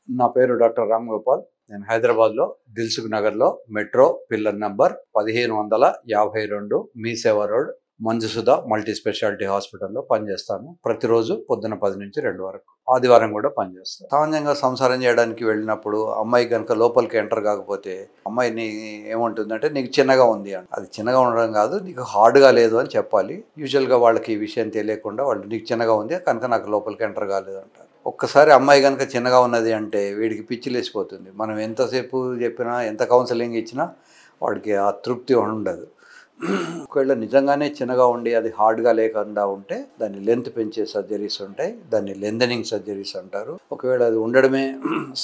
నా పేరు డాక్టర్ రామ్ గోపాల్. నేను హైదరాబాద్లో దిల్సుఖ్ నగర్లో మెట్రో పిల్లర్ నంబర్ 1552 మీ సేవా రోడ్ మంజుసుధ మల్టీ స్పెషాలిటీ హాస్పిటల్లో పనిచేస్తాను. ప్రతిరోజు పొద్దున 10 నుంచి 2 వరకు, ఆదివారం కూడా పనిచేస్తాను. సామాన్యంగా సంసారం చేయడానికి వెళ్ళినప్పుడు అమ్మాయి కనుక లోపలికి ఎంటర్ కాకపోతే అమ్మాయిని ఏమంటుందంటే నీకు చిన్నగా ఉంది అని. అది చిన్నగా ఉండడం కాదు, నీకు హార్డ్గా లేదు అని చెప్పాలి. యూజువల్గా వాళ్ళకి ఈ విషయం తెలియకుండా వాళ్ళు నీకు చిన్నగా ఉంది కనుక నాకు లోపలికి ఎంటర్ కాలేదు అంటారు. ఒక్కసారి అమ్మాయి కనుక చిన్నగా ఉన్నది అంటే వీడికి పిచ్చి లేసిపోతుంది. మనం ఎంతసేపు చెప్పినా, ఎంత కౌన్సిలింగ్ ఇచ్చినా వాడికి ఆ తృప్తి ఉండదు. ఒకవేళ నిజంగానే చిన్నగా ఉండి అది హార్డ్గా లేకుండా ఉంటే దాన్ని లెంత్ పెంచే సర్జరీస్ ఉంటాయి, దాన్ని లెంథనింగ్ సర్జరీస్ అంటారు. ఒకవేళ అది ఉండడమే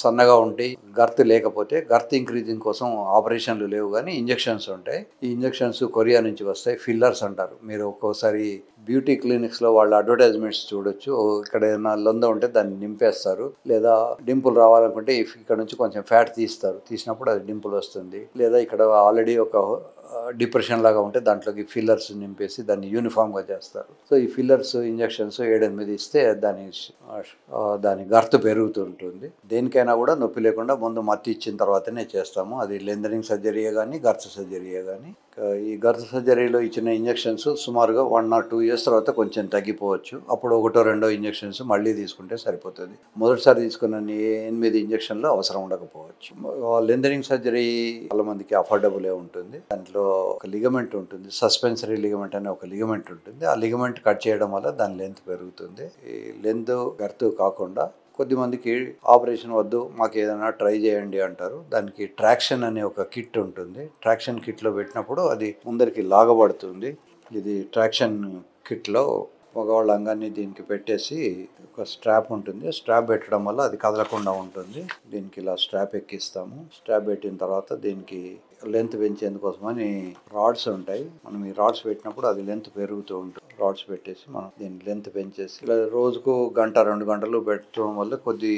సన్నగా ఉండి గర్త్ లేకపోతే గర్త్ ఇంక్రీజింగ్ కోసం ఆపరేషన్లు లేవు కానీ ఇంజెక్షన్స్ ఉంటాయి. ఈ ఇంజెక్షన్స్ కొరియా నుంచి వస్తాయి, ఫిల్లర్స్ అంటారు. మీరు ఒక్కోసారి బ్యూటీ క్లినిక్స్లో వాళ్ళ అడ్వర్టైజ్మెంట్స్ చూడొచ్చు. ఇక్కడ ఏదైనా లొంద ఉంటే దాన్ని నింపేస్తారు, లేదా డింపుల్ రావాలనుకుంటే ఇక్కడ నుంచి కొంచెం ఫ్యాట్ తీస్తారు, తీసినప్పుడు అది డింపుల్ వస్తుంది. లేదా ఇక్కడ ఆల్రెడీ ఒక డిప్రెషన్ లాగా ఉంటే దాంట్లోకి ఫిల్లర్స్ నింపేసి దాన్ని యూనిఫామ్గా చేస్తారు. సో ఈ ఫిల్లర్స్ ఇంజెక్షన్స్ 7-8 ఇస్తే దాని గర్త్ పెరుగుతుంటుంది. దేనికైనా కూడా నొప్పి లేకుండా ముందు మత్తి ఇచ్చిన తర్వాతనే చేస్తాము. అది లెంథనింగ్ సర్జరీయే కానీ గర్త్ సర్జరీయే కానీ. ఈ గర్త్ సర్జరీలో ఇచ్చిన ఇంజెక్షన్స్ సుమారుగా 1 or 2 years తర్వాత కొంచెం తగ్గిపోవచ్చు. అప్పుడు 1-2 ఇంజెక్షన్స్ మళ్ళీ తీసుకుంటే సరిపోతుంది. మొదటిసారి తీసుకున్న 8 ఇంజెక్షన్లు అవసరం ఉండకపోవచ్చు. లెంథనింగ్ సర్జరీ చాలా మందికి అఫోర్డబులే ఉంటుంది. దాంట్లో ఒక లిగమెంట్ ఉంటుంది, సస్పెన్సరీ లిగమెంట్ అనే ఒక లిగమెంట్ ఉంటుంది. ఆ లిగమెంట్ కట్ చేయడం వల్ల దాని లెంత్ పెరుగుతుంది. ఈ లెంత్ గర్త్ కాకుండా కొద్దిమందికి ఆపరేషన్ వద్దు, మాకు ఏదైనా ట్రై చేయండి అంటారు. దానికి ట్రాక్షన్ అనే ఒక కిట్ ఉంటుంది. ట్రాక్షన్ కిట్లో పెట్టినప్పుడు అది ముందరికి లాగబడుతుంది. ఇది ట్రాక్షన్ కిట్లో మగవాళ్ళ అంగాన్ని దీనికి పెట్టేసి ఒక స్ట్రాప్ ఉంటుంది. స్ట్రాప్ పెట్టడం వల్ల అది కదలకుండా ఉంటుంది. దీనికి ఇలా స్ట్రాప్ ఎక్కిస్తాము. స్ట్రాప్ పెట్టిన తర్వాత దీనికి లెంత్ పెంచేందుకోసమని రాడ్స్ ఉంటాయి. మనం ఈ రాడ్స్ పెట్టినప్పుడు అది లెంత్ పెరుగుతూ ఉంటుంది. రాడ్స్ పెట్టేసి మనం దీని లెంత్ పెంచేసి ఇలా రోజుకు 1-2 గంటలు పెట్టడం వల్ల కొద్ది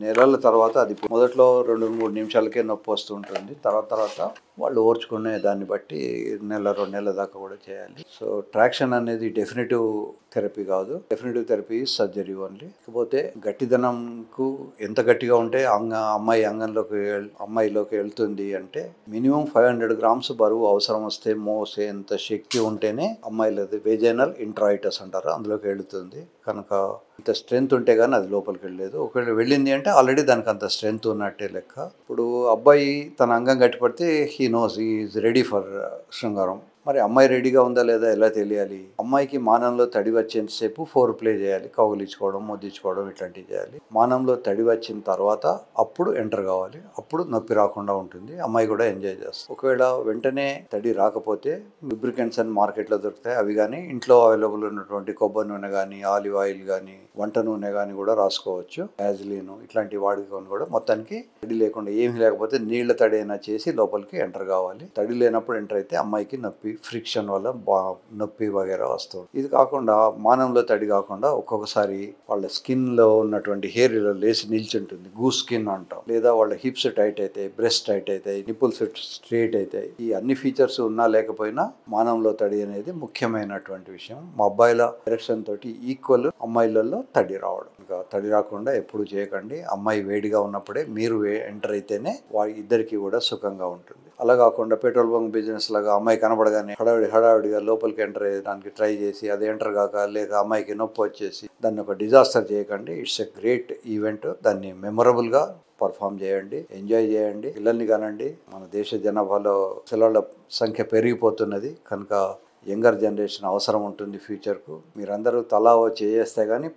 నెలల తర్వాత అది మొదట్లో 2-3 నిమిషాలకే నొప్పి వస్తూ ఉంటుంది. తర్వాత వాళ్ళు ఓర్చుకునే దాన్ని బట్టి 1-2 నెలల దాకా కూడా చేయాలి. సో ట్రాక్షన్ అనేది డెఫినెటివ్ థెరపీ కాదు. Definitive therapy surgery only. కాకపోతే గట్టిదనంకు ఎంత గట్టిగా ఉంటే అమ్మాయిలోకి వెళ్తుంది అంటే మినిమం 500 grams బరువు అవసరం వస్తే మోసేంత శక్తి ఉంటేనే అమ్మాయిలది వెజైనల్ ఇంట్రాయిటస్ అంటారు, అందులోకి వెళుతుంది. కనుక ఇంత స్ట్రెంత్ ఉంటే కానీ అది లోపలికి వెళ్ళలేదు. ఒకవేళ వెళ్ళింది అంటే ఆల్రెడీ దానికి అంత స్ట్రెంత్ ఉన్నట్టే లెక్క. ఇప్పుడు అబ్బాయి తన అంగం గట్టిపడితే he knows he is ready for శృంగారం. మరి అమ్మాయి రెడీగా ఉందా లేదా ఎలా తెలియాలి? అమ్మాయికి మానంలో తడి వచ్చేంతసేపు ఫోర్ ప్లే చేయాలి, కౌగిలించుకోవడం, ముద్దించుకోవడం ఇట్లాంటివి చేయాలి. మానంలో తడి వచ్చిన తర్వాత అప్పుడు ఎంటర్ కావాలి. అప్పుడు నొప్పి రాకుండా ఉంటుంది, అమ్మాయి కూడా ఎంజాయ్ చేస్తుంది. ఒకవేళ వెంటనే తడి రాకపోతే లూబ్రికెంట్స్ అని మార్కెట్లో దొరుకుతాయి, అవి కానీ ఇంట్లో అవైలబుల్ ఉన్నటువంటి కొబ్బరి నూనె కానీ, ఆలివ్ ఆయిల్ కానీ, వంట నూనె కానీ కూడా రాసుకోవచ్చు. వ్యాజిలిన్ ఇట్లాంటివి వాడుకొని కూడా మొత్తానికి తడి లేకుండా ఏమీ లేకపోతే నీళ్ల తడి అయినా చేసి లోపలికి ఎంటర్ కావాలి. తడి లేనప్పుడు ఎంటర్ అయితే అమ్మాయికి నొప్పి, ఫ్రిక్షన్ వల్ల నొప్పి వగేరా వస్తుంది. ఇది కాకుండా మానంలో తడి కాకుండా ఒక్కొక్కసారి వాళ్ళ స్కిన్ లో ఉన్నటువంటి హెయిర్ ఇలా లేసి నిల్చుంటుంది, గూస్ స్కిన్ అంటాం. లేదా వాళ్ళ హిప్స్ టైట్ అవుతాయి, బ్రెస్ట్ టైట్ అవుతాయి, నిపుల్స్ స్ట్రైట్ అవుతాయి. ఈ అన్ని ఫీచర్స్ ఉన్నా లేకపోయినా మానంలో తడి అనేది ముఖ్యమైనటువంటి విషయం. మా అబ్బాయిల ఎరెక్షన్ తోటి ఈక్వల్ అమ్మాయిలలో తడి రావడం. ఇంకా తడి రాకుండా ఎప్పుడు చేయకండి. అమ్మాయి వేడిగా ఉన్నప్పుడే మీరు ఎంటర్ అయితేనే ఇద్దరికి కూడా సుఖంగా ఉంటుంది. అలా కాకుండా పెట్రోల్ బంక్ బిజినెస్ లాగా అమ్మాయి కనబడగానే హడావిడిగా లోపలికి ఎంటర్ అయ్యడానికి ట్రై చేసి అది ఎంటర్ కాక లేక అమ్మాయికి నొప్పి వచ్చేసి దాన్ని ఒక డిజాస్టర్ చేయకండి. It's a great event. దాన్ని మెమొరబుల్గా పర్ఫామ్ చేయండి, ఎంజాయ్ చేయండి, పిల్లల్ని కానండి. మన దేశ జనాభాలో పిల్లల సంఖ్య పెరిగిపోతున్నది కనుక యంగర్ జనరేషన్ అవసరం ఉంటుంది ఫ్యూచర్కు. మీరందరూ తలా చేస్తే కానీ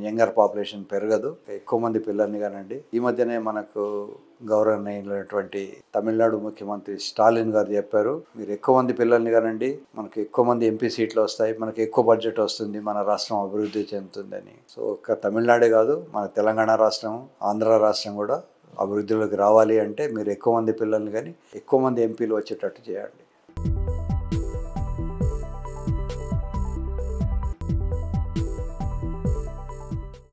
యంగర్ పాపులేషన్ పెరగదు. ఎక్కువ మంది పిల్లల్ని కానండి. ఈ మధ్యనే మనకు గౌరవనీయులైనటువంటి తమిళనాడు ముఖ్యమంత్రి స్టాలిన్ గారు చెప్పారు, మీరు ఎక్కువ మంది పిల్లల్ని కానండి, మనకు ఎక్కువ మంది ఎంపీ సీట్లు వస్తాయి, మనకు ఎక్కువ బడ్జెట్ వస్తుంది, మన రాష్ట్రం అభివృద్ధి చెందుతుందని. సో ఒక్క తమిళనాడే కాదు, మన తెలంగాణ రాష్ట్రం, ఆంధ్ర రాష్ట్రం కూడా అభివృద్ధిలోకి రావాలి అంటే మీరు ఎక్కువ మంది పిల్లల్ని కానీ ఎక్కువ మంది ఎంపీలు వచ్చేటట్టు చేయండి.